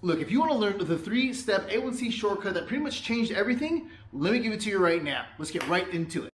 Look, if you want to learn the 3-step A1C shortcut that pretty much changed everything, let me give it to you right now. Let's get right into it.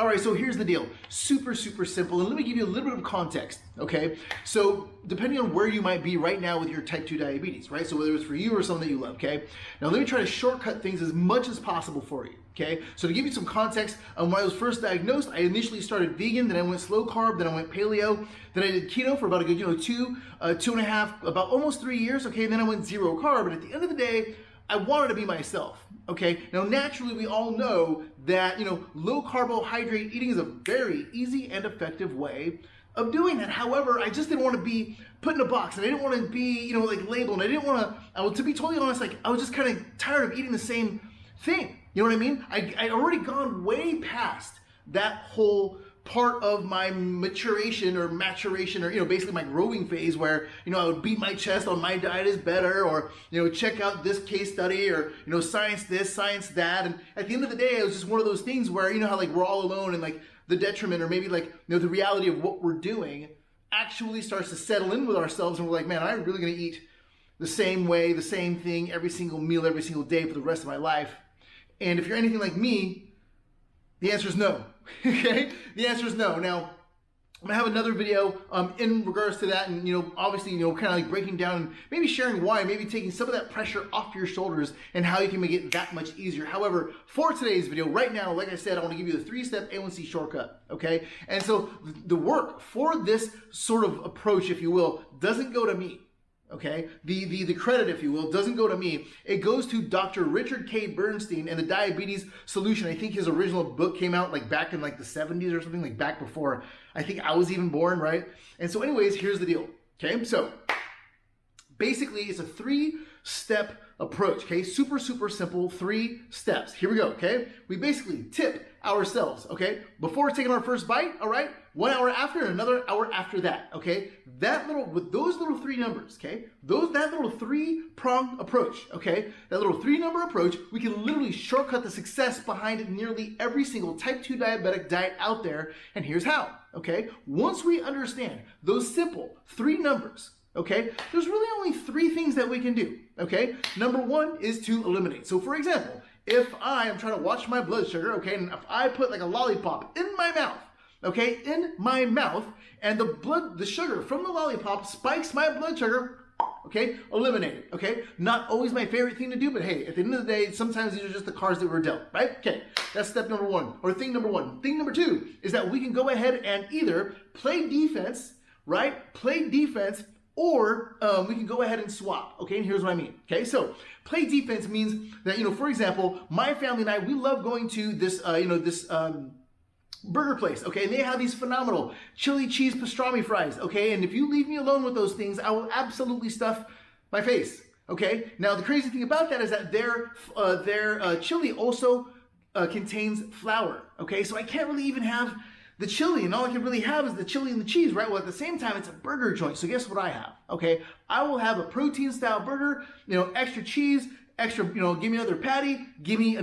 All right, so here's the deal. Super simple, and let me give you a little bit of context, okay? So depending on where you might be right now with your type 2 diabetes, right? So whether it's for you or someone that you love, okay? Now let me try to shortcut things as much as possible for you, okay? So to give you some context, when I was first diagnosed, I initially started vegan, then I went slow carb, then I went paleo, then I did keto for about a good, 2.5, about almost 3 years, okay? And then I went zero carb, and at the end of the day, I wanted to be myself, okay? Now, naturally, we all know that, low carbohydrate eating is a very easy and effective way of doing that. However, I just didn't want to be put in a box, and I didn't want to be, labeled. I didn't want to be totally honest, I was just kind of tired of eating the same thing. You know what I mean? I'd already gone way past that whole part of my maturation or basically my growing phase where, I would beat my chest on my diet is better, or, check out this case study, or, science this, science that. And at the end of the day, it was just one of those things where, how we're all alone, and the detriment, or maybe the reality of what we're doing actually starts to settle in with ourselves. And we're like, man, I'm really going to eat the same way, the same thing, every single meal, every single day for the rest of my life. And if you're anything like me, the answer is no. Okay? The answer is no. Now, I'm gonna have another video in regards to that, and obviously, kind of breaking down and maybe sharing why, maybe taking some of that pressure off your shoulders and how you can make it that much easier. However, for today's video, right now, like I said, I want to give you the 3-step A1C shortcut. Okay? And so the work for this sort of approach, if you will, doesn't go to me. Okay, the credit, if you will, doesn't go to me. It goes to Dr. Richard K. Bernstein and the Diabetes Solution. I think his original book came out back in the 70s or something, back before I think I was even born, right? And so anyways, here's the deal. Okay, so basically it's a 3-step approach. Okay, super simple, 3 steps. Here we go. Okay, we basically tip ourselves. Okay, before taking our first bite. All right, 1 hour after, and another hour after that. Okay, with those little 3 numbers. Okay, that little 3-prong approach. Okay, that little 3-number approach, we can literally shortcut the success behind nearly every single type 2 diabetic diet out there. And here's how. Okay, once we understand those simple 3 numbers, okay, there's really only 3 things that we can do. Okay, number 1 is to eliminate. So for example, if I am trying to watch my blood sugar, okay, and if I put a lollipop in my mouth, okay, and the sugar from the lollipop spikes my blood sugar, okay, eliminate it, okay? Not always my favorite thing to do, but hey, at the end of the day, sometimes these are just the cards that we're dealt, right? Okay, that's step number 1, or thing number 1. Thing number 2 is that we can go ahead and either play defense, right? Or we can go ahead and swap, okay? And here's what I mean, okay? So play defense means that, for example, my family and I, we love going to this, burger place, okay? And they have these phenomenal chili cheese pastrami fries, okay? And if you leave me alone with those things, I will absolutely stuff my face, okay? Now, the crazy thing about that is that their chili also contains flour, okay? So I can't really even have the chili, and all I can really have is the chili and the cheese, right? Well, at the same time, it's a burger joint. So guess what I have, okay? I will have a protein-style burger, extra cheese, extra, give me another patty, give me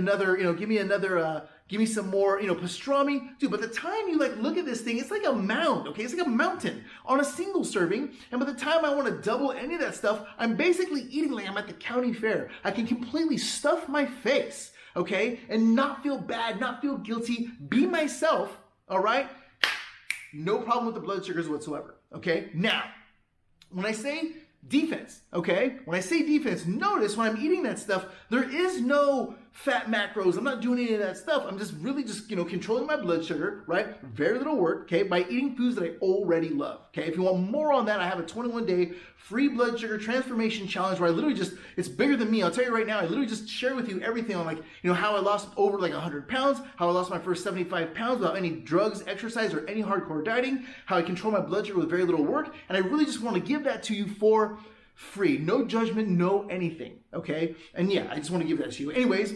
some more, pastrami. Dude, by the time you look at this thing, it's like a mound, okay? It's like a mountain on a single serving. And by the time I want to double any of that stuff, I'm basically eating like I'm at the county fair. I can completely stuff my face, okay? And not feel bad, not feel guilty, be myself, all right? No problem with the blood sugars whatsoever, okay? Now, when I say defense, okay? When I say defense, notice when I'm eating that stuff, there is no fat macros. I'm not doing any of that stuff. I'm just really controlling my blood sugar, right? Very little work, okay? By eating foods that I already love, okay? If you want more on that, I have a 21-day free blood sugar transformation challenge where I literally it's bigger than me. I'll tell you right now, I literally just share with you everything on how I lost over 100 pounds, how I lost my first 75 pounds without any drugs, exercise, or any hardcore dieting, how I control my blood sugar with very little work. And I really just want to give that to you for free. No judgment, no anything, okay? And yeah, I just want to give that to you. Anyways,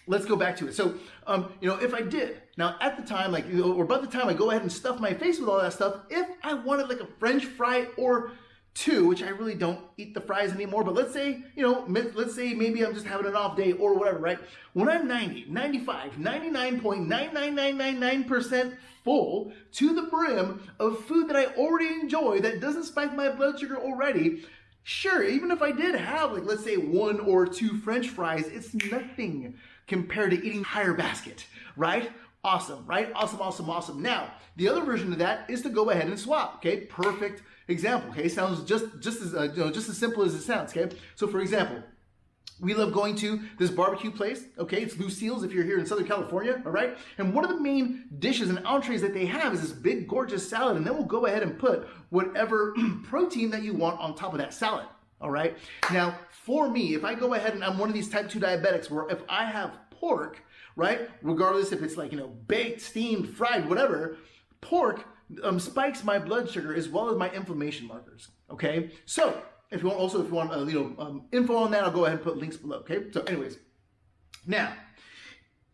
let's go back to it. So, if I did, now at the time, or by the time I go ahead and stuff my face with all that stuff, if I wanted a French fry or 2, which I really don't eat the fries anymore, but let's say, let's say maybe I'm just having an off day or whatever, right? When I'm 90, 95, 99.99999% full to the brim of food that I already enjoy that doesn't spike my blood sugar already, sure, even if I did have, like, let's say 1 or 2 French fries, it's nothing compared to eating a higher basket, right? Awesome, right? Awesome, awesome, awesome. Now, the other version of that is to go ahead and swap, okay? Perfect example, okay? Sounds just as simple as it sounds, okay? So for example, we love going to this barbecue place, okay? It's Lucille's if you're here in Southern California, all right? And one of the main dishes and entrees that they have is this big, gorgeous salad, and then we'll go ahead and put whatever protein that you want on top of that salad, all right? Now, for me, if I go ahead and I'm one of these type 2 diabetics where if I have pork, right, regardless if it's like, baked, steamed, fried, whatever, pork spikes my blood sugar as well as my inflammation markers, okay? So, if you want info on that, I'll go ahead and put links below, okay? So anyways, now,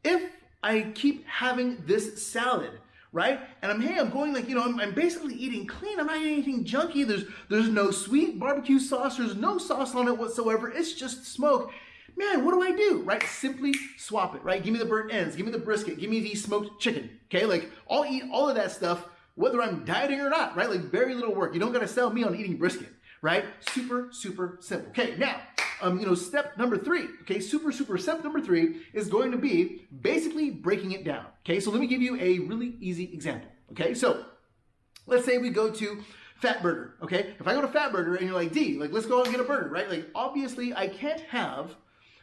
if I keep having this salad, right? And I'm going like, I'm basically eating clean. I'm not eating anything junky. There's no sweet barbecue sauce. There's no sauce on it whatsoever. It's just smoke. Man, what do? Right? Simply swap it, right? Give me the burnt ends. Give me the brisket. Give me the smoked chicken, okay? Like, I'll eat all of that stuff, whether I'm dieting or not, right? Like, very little work. You don't got to sell me on eating brisket, right? Super, super simple. Okay, now, step number 3, okay? Super, super step number 3 is going to be basically breaking it down, okay? So let me give you a really easy example, okay? So let's say we go to Fatburger, okay? If I go to Fatburger and you're like, D, like, let's go out and get a burger, right? Like, obviously, I can't have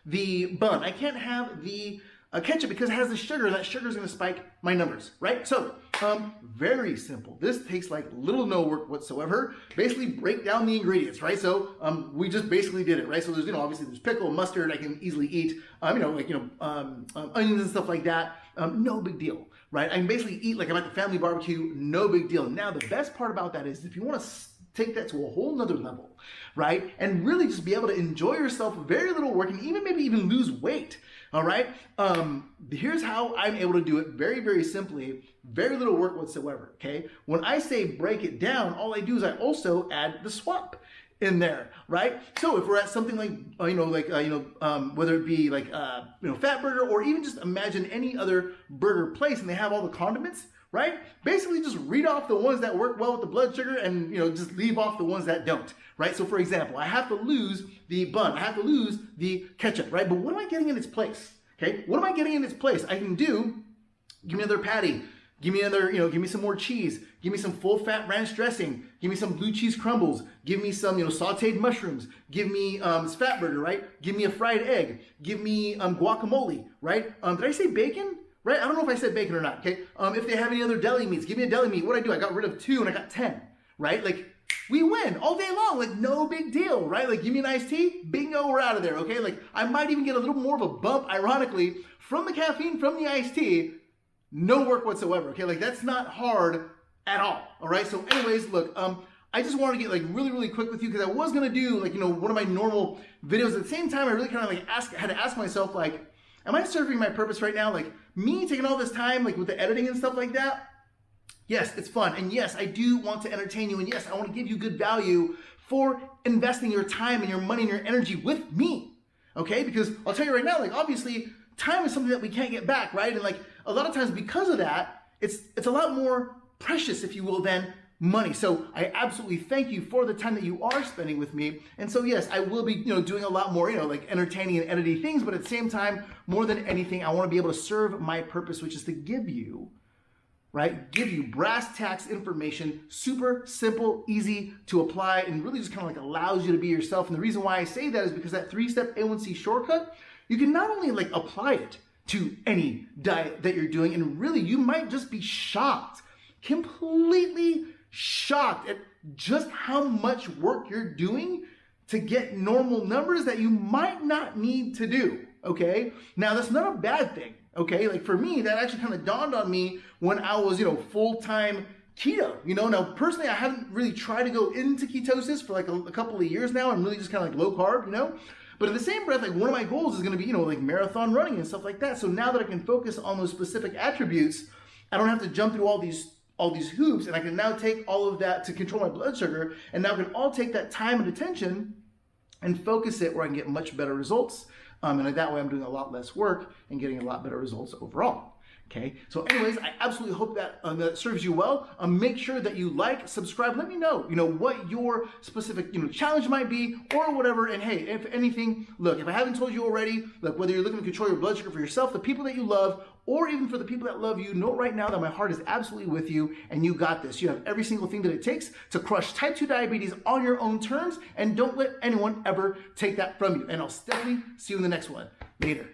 the bun. I can't have the ketchup because it has the sugar, and that sugar is going to spike my numbers, right? So, very simple. This takes like little to no work whatsoever. Basically break down the ingredients, right? So, we just basically did it, right? So there's, obviously there's pickle, mustard, I can easily eat, onions and stuff like that. No big deal, right? I can basically eat like I'm at the family barbecue, no big deal. Now, the best part about that is if you want to take that to a whole nother level, right? And really just be able to enjoy yourself, very little work, and maybe even lose weight, all right? Here's how I'm able to do it very, very simply, very little work whatsoever, okay? When I say break it down, all I do is I also add the swap in there, right? So if we're at something like, whether it be like, Fatburger, or even just imagine any other burger place and they have all the condiments, right? Basically just read off the ones that work well with the blood sugar and, just leave off the ones that don't, right? So for example, I have to lose the bun. I have to lose the ketchup, right? But what am I getting in its place, okay? What am I getting in its place? I can do, give me another patty. Give me another, give me some more cheese. Give me some full fat ranch dressing. Give me some blue cheese crumbles. Give me some, sauteed mushrooms. Give me Fatburger, right? Give me a fried egg. Give me guacamole, right? Did I say bacon? Right? I don't know if I said bacon or not, okay? If they have any other deli meats, give me a deli meat. What do? I got rid of 2 and I got 10, right? Like, we win all day long, like, no big deal, right? Like, give me an iced tea, bingo, we're out of there, okay? Like, I might even get a little more of a bump, ironically, from the caffeine, from the iced tea, no work whatsoever, okay? Like, that's not hard at all right? So anyways, look, I just wanted to get like really, really quick with you because I was going to do like, one of my normal videos. At the same time, I really kind of like had to ask myself, like, am I serving my purpose right now? Like me taking all this time, like with the editing and stuff like that. Yes, it's fun. And yes, I do want to entertain you. And yes, I want to give you good value for investing your time and your money and your energy with me. Okay? Because I'll tell you right now, like obviously time is something that we can't get back, right? And like a lot of times because of that, it's a lot more precious, if you will, than money. So I absolutely thank you for the time that you are spending with me. And so yes, I will be, doing a lot more, like entertaining and editing things, but at the same time, more than anything, I want to be able to serve my purpose, which is to give you, right? Give you brass tacks information, super simple, easy to apply, and really just kind of like allows you to be yourself. And the reason why I say that is because that 3-step A1C shortcut, you can not only like apply it to any diet that you're doing, and really you might just be shocked, completely shocked at just how much work you're doing to get normal numbers that you might not need to do, okay? Now that's not a bad thing, okay? Like for me, that actually kind of dawned on me when I was, full-time keto, Now personally, I haven't really tried to go into ketosis for like a couple of years now. I'm really just kind of like low carb, But in the same breath, like one of my goals is going to be, like marathon running and stuff like that. So now that I can focus on those specific attributes, I don't have to jump through all these all these hoops, and I can now take all of that to control my blood sugar, and now I can all take that time and attention and focus it where I can get much better results. And that way I'm doing a lot less work and getting a lot better results overall. Okay, so anyways, I absolutely hope that that serves you well. Make sure that you like, subscribe. Let me know, what your specific, challenge might be or whatever. And hey, if anything, look, if I haven't told you already, look, whether you're looking to control your blood sugar for yourself, the people that you love, or even for the people that love you, know right now that my heart is absolutely with you, and you got this. You have every single thing that it takes to crush type 2 diabetes on your own terms, and don't let anyone ever take that from you. And I'll definitely see you in the next one. Later.